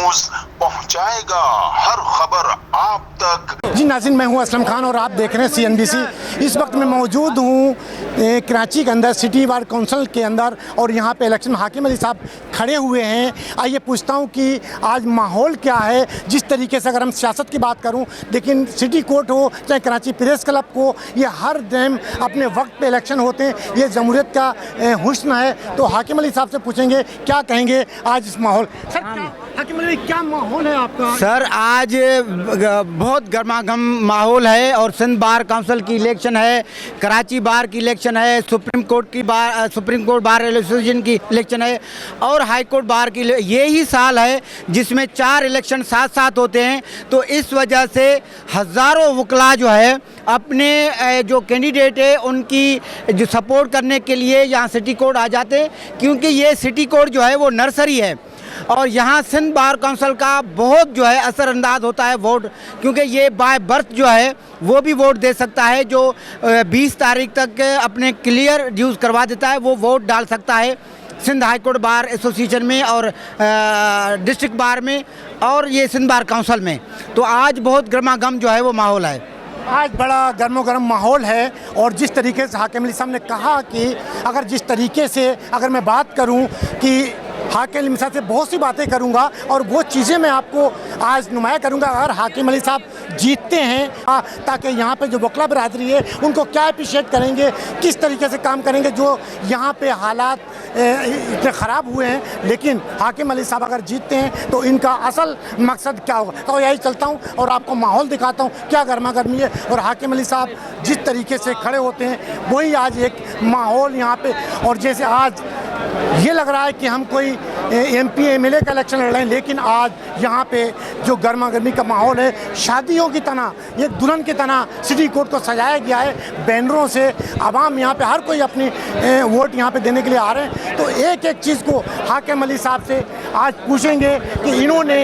News पहुंचाएगा हर खबर आप तक। सर आज बहुत गर्मागर्म माहौल है और सिंध बार काउंसिल की इलेक्शन है, कराची बार की इलेक्शन है, सुप्रीम कोर्ट बार एसोसिएशन की इलेक्शन है और हाई कोर्ट बार की। ये ही साल है जिसमें 4 इलेक्शन साथ साथ होते हैं। तो इस वजह से हज़ारों वकला जो है अपने जो कैंडिडेट है उनकी जो सपोर्ट करने के लिए यहाँ सिटी कोर्ट आ जाते हैं, क्योंकि ये सिटी कोर्ट जो है वो नर्सरी है और यहाँ सिंध बार काउंसिल का बहुत जो है असरअंदाज होता है वोट, क्योंकि ये बाय बर्थ जो है वो भी वोट दे सकता है। जो 20 तारीख तक अपने क्लियर ड्यूज करवा देता है वो वोट डाल सकता है Sindh high court bar association में और डिस्ट्रिक्ट बार में और ये सिंध बार काउंसिल में। तो आज बहुत गर्मागर्म जो है वो माहौल है। आज बड़ा गर्मो गर्म माहौल है और जिस तरीके से हाकिम अली साहब ने कहा कि अगर जिस तरीके से अगर मैं बात करूं कि हाकिम अली साहब से बहुत सी बातें करूंगा और वो चीज़ें मैं आपको आज नुमाया करूंगा अगर हाकिम अली साहब जीतते हैं, ताकि यहाँ पे जो वकला बरादरी है उनको क्या अप्रिशिएट करेंगे, किस तरीके से काम करेंगे। जो यहाँ पे हालात इतने ख़राब हुए हैं, लेकिन हाकिम अली साहब अगर जीतते हैं तो इनका असल मकसद क्या होगा। तो यही चलता हूँ और आपको माहौल दिखाता हूँ क्या गर्मा गर्मी है। और हाकिम अली साहब जिस तरीके से खड़े होते हैं वही आज एक माहौल यहाँ पे, और जैसे आज ये लग रहा है कि हम कोई MP MLA का इलेक्शन लड़ रहे हैं, लेकिन आज यहाँ पे जो गर्मा गर्मी का माहौल है, शादियों की तरह, एक दुल्हन की तरह सिटी कोर्ट को सजाया गया है बैनरों से। आवाम यहाँ पे हर कोई अपनी वोट यहाँ पे देने के लिए आ रहे हैं। तो एक एक चीज़ को हाकिम अली साहब से आज पूछेंगे कि इन्होंने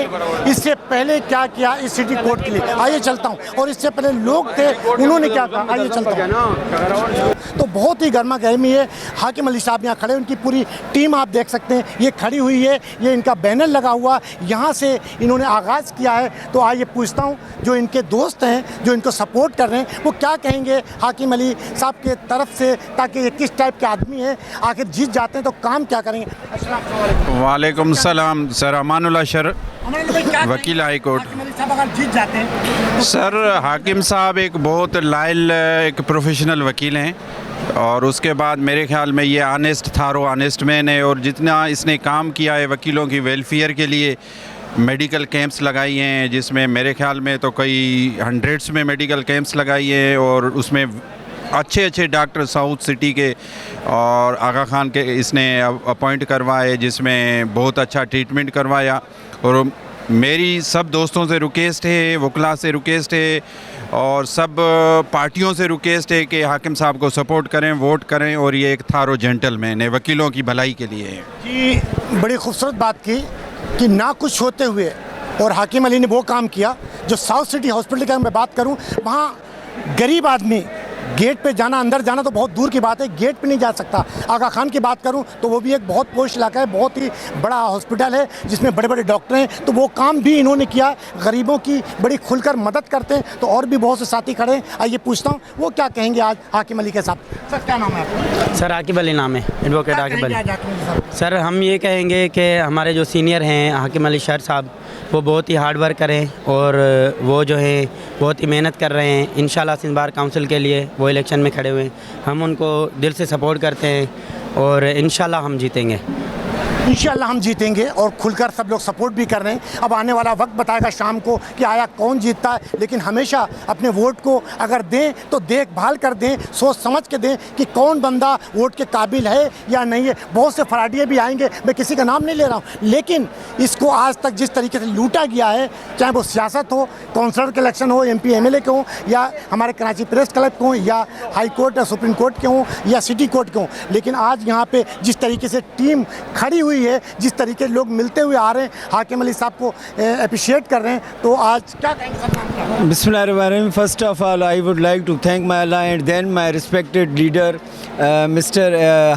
इससे पहले क्या किया इस सिटी कोर्ट के लिए। आइए चलता हूँ, और इससे पहले लोग थे उन्होंने क्या कहा, आइए चलता हूँ। तो बहुत ही गर्मा गर्मी है। हाकिम अली साहब यहाँ खड़े, उनकी पूरी टीम आप देख सकते हैं ये खड़ी हुई है, ये इनका बैनर लगा हुआ, यहाँ से इन्होंने आगाज़ किया है। तो आइए पूछता हूँ जो इनके दोस्त हैं जो इनको सपोर्ट कर रहे हैं वो क्या कहेंगे हाकिम अली साहब के तरफ से, ताकि ये किस टाइप के आदमी हैं, आखिर जीत जाते हैं तो काम क्या करेंगे। वालेकुम सलाम सर, अमानुल्लाह शर, वकील हाई कोर्ट। हाकिम अली साहब अगर जीत जाते हैं सर हाकिम साहब एक बहुत लायल एक प्रोफेशनल वकील हैं और उसके बाद मेरे ख्याल में ये ऑनेस्ट थारो ऑनेस्ट मैन है और जितना इसने काम किया है वकीलों की वेलफेयर के लिए, मेडिकल कैंप्स लगाई हैं जिसमें मेरे ख्याल में तो कई हंड्रेड्स में मेडिकल कैंप्स लगाई हैं और उसमें अच्छे अच्छे डॉक्टर साउथ सिटी के और आगा खान के इसने अपॉइंट करवाए जिसमें बहुत अच्छा ट्रीटमेंट करवाया। और मेरी सब दोस्तों से रिक्वेस्ट है, वकला से रिक्वेस्ट है और सब पार्टियों से रिक्वेस्ट है कि हाकिम साहब को सपोर्ट करें, वोट करें और ये एक थारो जेंटलमैन है, वकीलों की भलाई के लिए है। जी बड़ी खूबसूरत बात की कि ना कुछ होते हुए और हाकिम अली ने वो काम किया जो साउथ सिटी हॉस्पिटल की मैं बात करूं, वहाँ गरीब आदमी गेट पे जाना, अंदर जाना तो बहुत दूर की बात है, गेट पे नहीं जा सकता। आगा खान की बात करूं तो वो भी एक बहुत पोश इलाका है, बहुत ही बड़ा हॉस्पिटल है जिसमें बड़े बड़े डॉक्टर हैं। तो वो काम भी इन्होंने किया, गरीबों की बड़ी खुलकर मदद करते हैं। तो और भी बहुत से साथी खड़े हैं, आइए पूछता हूँ वो क्या कहेंगे आज हाकिम अली के साथ। सर क्या नाम है आपका? सर आकिब अली नाम है, एडवोकेट आकिब अली। सर हम ये कहेंगे कि हमारे जो सीनियर हैं हाकिम अली शर साहब, वो बहुत ही हार्ड वर्क करें और वो जो है बहुत ही मेहनत कर रहे हैं। इंशाल्लाह सिंध बार काउंसिल के लिए वो इलेक्शन में खड़े हुए हैं, हम उनको दिल से सपोर्ट करते हैं और इंशाल्लाह हम जीतेंगे। इंशाल्लाह हम जीतेंगे और खुलकर सब लोग सपोर्ट भी कर रहे हैं। अब आने वाला वक्त बताएगा शाम को कि आया कौन जीतता है, लेकिन हमेशा अपने वोट को अगर दें तो देखभाल कर दें, सोच समझ के दें कि कौन बंदा वोट के काबिल है या नहीं है। बहुत से फराडिये भी आएंगे, मैं किसी का नाम नहीं ले रहा हूँ, लेकिन इसको आज तक जिस तरीके से लूटा गया है, चाहे वो सियासत हो, काउंसलर के इलेक्शन हो, MP MLA के हों या हमारे कराची प्रेस क्लब के हों या हाई कोर्ट या सुप्रीम कोर्ट के हों या सिटी कोर्ट के हों, लेकिन आज यहाँ पर जिस तरीके से टीम खड़ी हुई हुई है, जिस तरीके लोग मिलते हुए आ रहे हैं, हाकिम अली साहब को अप्रिशिएट कर रहे हैं, तो आज क्या कहेंगे sir? Bismillahirrahmanirrahim. First of all, I would like to thank my Allah and then my respected leader, Mr.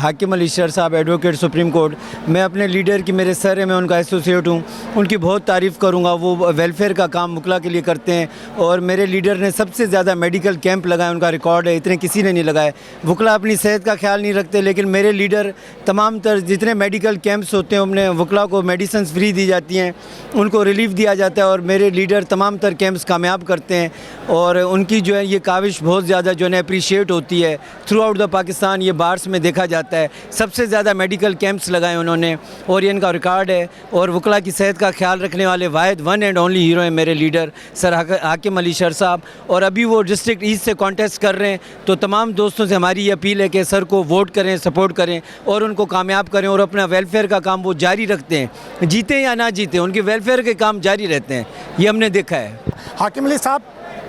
हाकिम अली शर साहब, एडवोकेट सुप्रीम कोर्ट। मैं अपने लीडर की, मेरे सर है, मैं उनका एसोसिएट हूँ, उनकी बहुत तारीफ़ करूँगा। वो वेलफेयर का काम वकला के लिए करते हैं और मेरे लीडर ने सबसे ज़्यादा मेडिकल कैंप लगाए, उनका रिकॉर्ड है, इतने किसी ने नहीं लगाए। वकला अपनी सेहत का ख्याल नहीं रखते, लेकिन मेरे लीडर तमाम तर जितने मेडिकल कैंप्स होते हैं उनमें वकला को मेडिसिन फ्री दी जाती हैं, उनको रिलीफ दिया जाता है और मेरे लीडर तमाम तर कैंप्स कामयाब करते हैं और उनकी जो है ये काविश बहुत ज़्यादा जो है अप्रिशिएट होती है। थ्रू आउट द पाकिस्तान ये बार्स में देखा जाता है, सबसे ज़्यादा मेडिकल कैंप्स लगाए उन्होंने और ये इनका रिकॉर्ड है। और वकला की सेहत का ख्याल रखने वाले वाहिद वन एंड ओनली हीरो हैं मेरे लीडर सर हाकिम अली शर साहब। और अभी वो डिस्ट्रिक्ट ईस्ट से कॉन्टेस्ट कर रहे हैं, तो तमाम दोस्तों से हमारी ये अपील है कि सर को वोट करें, सपोर्ट करें और उनको कामयाब करें और अपना वेलफेयर का काम वो जारी रखते हैं, जीते या ना जीते उनके वेलफेयर के काम जारी रहते हैं, ये हमने देखा है। हाकिम अली साहब,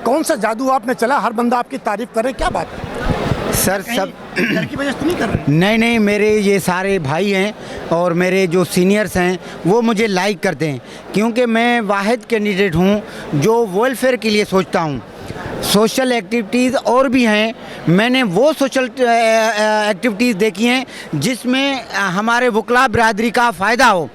कौन सा जादू आपने चला, हर बंदा आपकी तारीफ करे, क्या बात है? सर सब घर की वजह से नहीं कर रहे? नहीं नहीं, मेरे ये सारे भाई हैं और मेरे जो सीनियर्स हैं वो मुझे लाइक करते हैं, क्योंकि मैं वाहिद कैंडिडेट हूँ जो वेलफेयर के लिए सोचता हूँ। सोशल एक्टिविटीज़ और भी हैं, मैंने वो सोशल एक्टिविटीज़ देखी हैं जिसमें हमारे वकला बिरादरी का फ़ायदा हो।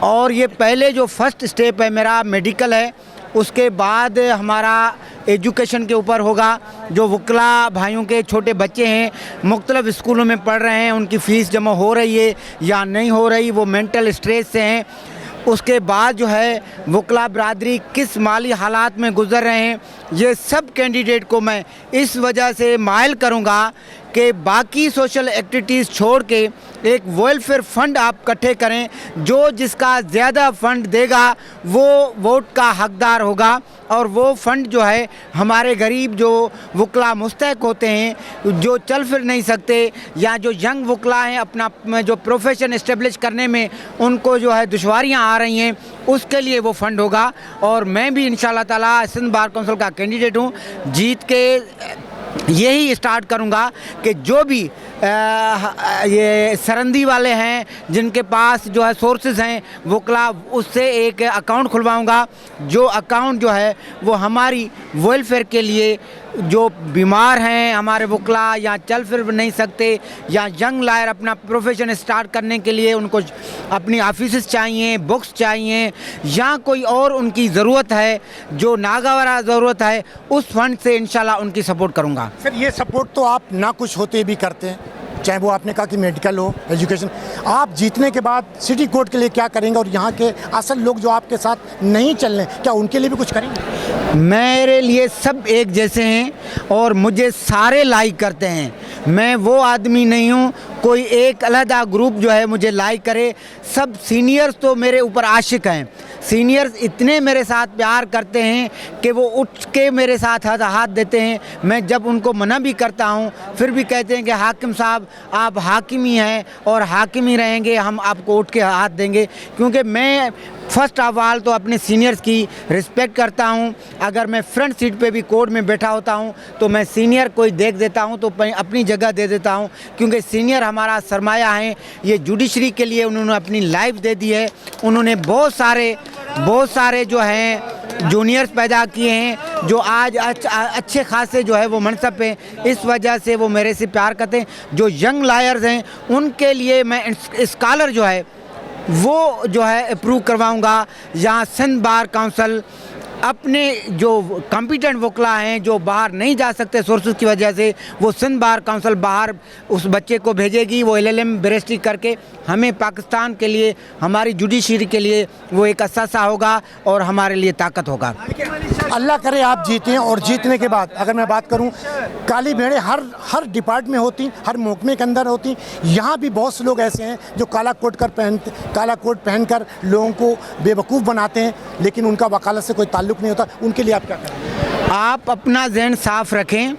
और ये पहले जो फर्स्ट स्टेप है मेरा मेडिकल है, उसके बाद हमारा एजुकेशन के ऊपर होगा। जो वकला भाइयों के छोटे बच्चे हैं, मुख्तलिफ़ स्कूलों में पढ़ रहे हैं, उनकी फ़ीस जमा हो रही है या नहीं हो रही, वो मेंटल स्ट्रेस से हैं। उसके बाद जो है वकला बिरादरी किस माली हालात में गुज़र रहे हैं, ये सब कैंडिडेट को मैं इस वजह से माइल करूँगा कि बाकी सोशल एक्टिविटीज़ छोड़ के एक वेलफेयर फ़ंड आप इकट्ठे करें। जो जिसका ज़्यादा फ़ंड देगा वो वोट का हकदार होगा और वो फ़ंड जो है हमारे गरीब जो वकला मुस्तहक होते हैं, जो चल फिर नहीं सकते या जो यंग वकला हैं अपना जो प्रोफेशन इस्टेब्लिश करने में उनको जो है दुश्वारियाँ आ रही हैं, उसके लिए वो फ़ंड होगा। और मैं भी इंशाअल्लाह ताला सिंध बार काउंसिल का कैंडिडेट हूँ, जीत के यही स्टार्ट करूँगा कि जो भी ये सरंदी वाले हैं जिनके पास जो है सोर्सेज हैं वकला, उससे एक अकाउंट खुलवाऊँगा। जो अकाउंट जो है वो हमारी वेलफेयर के लिए, जो बीमार हैं हमारे वकला या चल फिर नहीं सकते या यंग लायर अपना प्रोफेशन स्टार्ट करने के लिए उनको अपनी ऑफिस चाहिए, बुक्स चाहिए या कोई और उनकी ज़रूरत है, जो नागावारा ज़रूरत है, उस फंड से इंशाल्लाह उनकी सपोर्ट करूँगा। सर, ये सपोर्ट तो आप ना कुछ होते भी करते हैं, चाहे वो आपने कहा कि मेडिकल हो, एजुकेशन। आप जीतने के बाद सिटी कोर्ट के लिए क्या करेंगे और यहाँ के असल लोग जो आपके साथ नहीं चल रहे, क्या उनके लिए भी कुछ करेंगे? मेरे लिए सब एक जैसे हैं और मुझे सारे लाइक करते हैं। मैं वो आदमी नहीं हूँ कोई एक अलहदा ग्रुप जो है मुझे लाइक करे। सब सीनियर्स तो मेरे ऊपर आशिक हैं, सीनियर्स इतने मेरे साथ प्यार करते हैं कि वो उठ के मेरे साथ हाथ देते हैं। मैं जब उनको मना भी करता हूँ फिर भी कहते हैं कि हाकिम साहब आप हाकिम ही हैं और हाकिम ही रहेंगे, हम आपको उठ के हाथ देंगे। क्योंकि मैं फ़र्स्ट ऑफ ऑल तो अपने सीनियर्स की रिस्पेक्ट करता हूँ। अगर मैं फ्रंट सीट पे भी कोर्ट में बैठा होता हूँ तो मैं सीनियर कोई देख देता हूँ तो अपनी जगह दे देता हूँ, क्योंकि सीनियर हमारा सरमाया है। ये जुडिशरी के लिए उन्होंने अपनी लाइफ दे दी है। उन्होंने बहुत सारे जो हैं जूनियर्स पैदा किए हैं जो आज अच्छे खासे जो है वो मनसब पे, इस वजह से वो मेरे से प्यार करते हैं। जो यंग लायर्स हैं उनके लिए मैं स्कॉलर जो है वो जो है अप्रूव करवाऊंगा। यहाँ सिंध बार काउंसिल अपने जो कॉम्पिटेंट वकला हैं जो बाहर नहीं जा सकते सोर्सेज की वजह से, वो सिंध बार काउंसिल बाहर उस बच्चे को भेजेगी, वो LLM बैरिस्ट्री करके हमें पाकिस्तान के लिए, हमारी जुडिशरी के लिए वो एक असासा होगा और हमारे लिए ताकत होगा। अल्लाह करे आप जीतें। और जीतने के बाद अगर मैं बात करूं, काली भेड़ें हर डिपार्टमेंट में होती, हर महकमे के अंदर होती। यहाँ भी बहुत से लोग ऐसे हैं जो काला कोट पहनकर लोगों को बेवकूफ़ बनाते हैं, लेकिन उनका वकालत से कोई ताल्लुक़ नहीं होता। उनके लिए आप क्या करें? आप अपना जहन साफ़ रखें,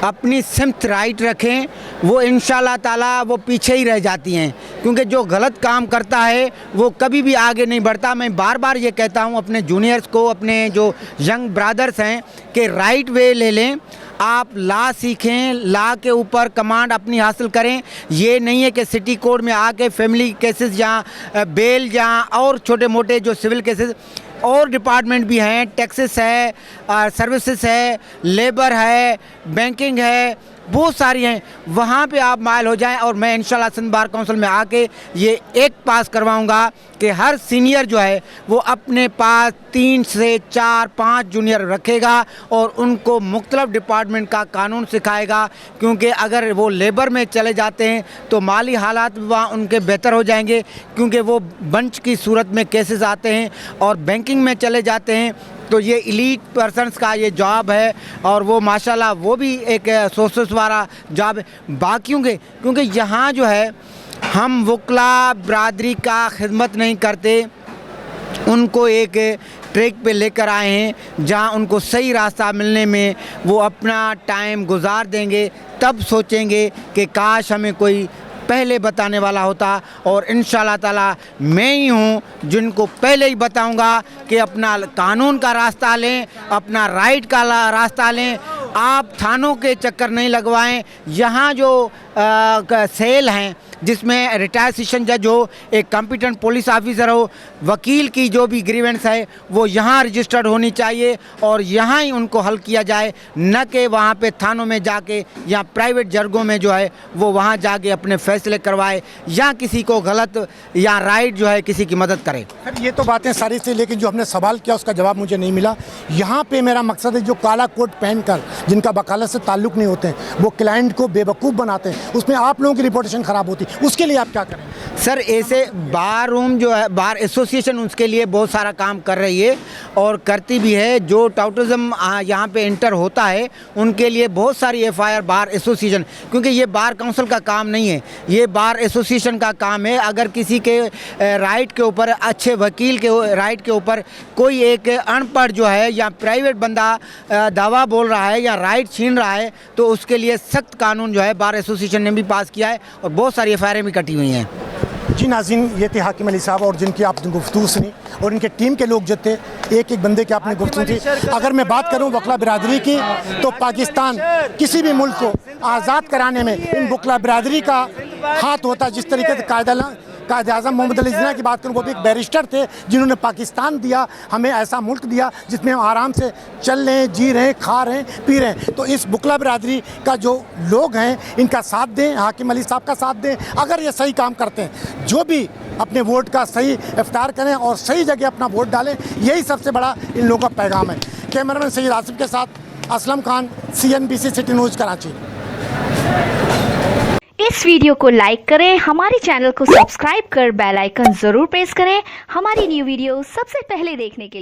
अपनी सिमत राइट रखें, वो इंशाल्लाह ताला वो पीछे ही रह जाती हैं। क्योंकि जो गलत काम करता है वो कभी भी आगे नहीं बढ़ता। मैं बार बार ये कहता हूँ अपने जूनियर्स को, अपने जो यंग ब्रदर्स हैं, कि राइट वे ले लें, आप लॉ सीखें, लॉ के ऊपर कमांड अपनी हासिल करें। ये नहीं है कि सिटी कोर्ट में आके फैमिली केसेस या बेल या और छोटे मोटे जो सिविल केसेस और डिपार्टमेंट भी हैं, टैक्सेस है, सर्विसेज है, लेबर है, बैंकिंग है, बहुत सारी हैं, वहाँ पे आप माइल हो जाएं। और मैं इंशाल्लाह सिंध बार काउंसिल में आके ये एक पास करवाऊँगा कि हर सीनियर जो है वो अपने पास 3 से 4-5 जूनियर रखेगा और उनको मुख्तलिफ डिपार्टमेंट का कानून सिखाएगा। क्योंकि अगर वो लेबर में चले जाते हैं तो माली हालात वहाँ उनके बेहतर हो जाएंगे, क्योंकि वो बंच की सूरत में केसेस आते हैं। और बैंकिंग में चले जाते हैं तो ये एलीट पर्सनस का ये जॉब है, और वो माशाल्लाह वो भी एक सोर्सेस वाला जॉब है बाकियों के। क्योंकि यहाँ जो है हम वकला बरादरी का खिदमत नहीं करते, उनको एक ट्रैक पे लेकर आए हैं जहाँ उनको सही रास्ता मिलने में वो अपना टाइम गुजार देंगे। तब सोचेंगे कि काश हमें कोई पहले बताने वाला होता। और इंशाल्लाह ताला मैं ही हूँ जिनको पहले ही बताऊंगा कि अपना कानून का रास्ता लें, अपना राइट का रास्ता लें, आप थानों के चक्कर नहीं लगवाएं। यहाँ जो सेल हैं जिसमें रिटायर्ड सेशन जज हो, एक कॉम्पिटेंट पुलिस ऑफिसर हो, वकील की जो भी ग्रीवेंस है वो यहाँ रजिस्टर्ड होनी चाहिए और यहाँ ही उनको हल किया जाए, न कि वहाँ पे थानों में जाके या प्राइवेट जर्गों में जो है वो वहाँ जाके अपने फैसले करवाए या किसी को गलत या राइट जो है किसी की मदद करे। ये तो बातें सारी थी, लेकिन जो हमने सवाल किया उसका जवाब मुझे नहीं मिला। यहाँ पे मेरा मकसद है जो काला कोट पहनकर जिनका वकालत से ताल्लुक़ नहीं होते हैं वो क्लाइंट को बेवकूफ़ बनाते हैं, उसमें आप लोगों की रिपोर्टेशन ख़राब होती है, उसके लिए आप क्या करें? सर ऐसे बार रूम जो है, बार एसोसिएशन उसके लिए बहुत सारा काम कर रही है और करती भी है। जो टाउटिज्म यहाँ पे इंटर होता है उनके लिए बहुत सारी एफआईआर बार एसोसिएशन, क्योंकि ये बार काउंसिल का काम नहीं है, ये बार एसोसिएशन का काम है। अगर किसी के राइट के ऊपर, अच्छे वकील के राइट के ऊपर कोई एक अनपढ़ जो है या प्राइवेट बंदा दावा बोल रहा है या राइट छीन रहा है तो उसके लिए सख्त कानून जो है बार एसोसिएशन ने भी पास किया है और बहुत सारी एफआईआर भी कटी हुई हैं। जी नाज़रीन, ये थे हाकिम अली साहब और जिनकी आपने गुफ्तगू सुनी और इनके टीम के लोग जो थे, एक एक बंदे की आपने गुफ्तगू थी। अगर मैं बात करूं वकला बिरादरी की तो पाकिस्तान किसी भी मुल्क को आज़ाद कराने में इन वकला बिरादरी का हाथ होता है। जिस तरीके से कायद आज़म मोहम्मद अली जिन्ना की बात करूँ, वो भी एक बैरिस्टर थे जिन्होंने पाकिस्तान दिया, हमें ऐसा मुल्क दिया जिसमें हम आराम से चल रहे हैं, जी रहे हैं, खा रहे हैं, पी रहे हैं। तो इस वकला बिरादरी का जो लोग हैं इनका साथ दें, हाकिम अली साहब का साथ दें। अगर ये सही काम करते हैं, जो भी अपने वोट का सही इफ्तार करें और सही जगह अपना वोट डालें, यही सबसे बड़ा इन लोगों का पैगाम है। कैमरामैन सैयद आसिफ के साथ Aslam Khan, CNBC city news Karachi. इस वीडियो को लाइक करें, हमारे चैनल को सब्सक्राइब कर बेल आइकन जरूर प्रेस करें हमारी न्यू वीडियो सबसे पहले देखने के लिए।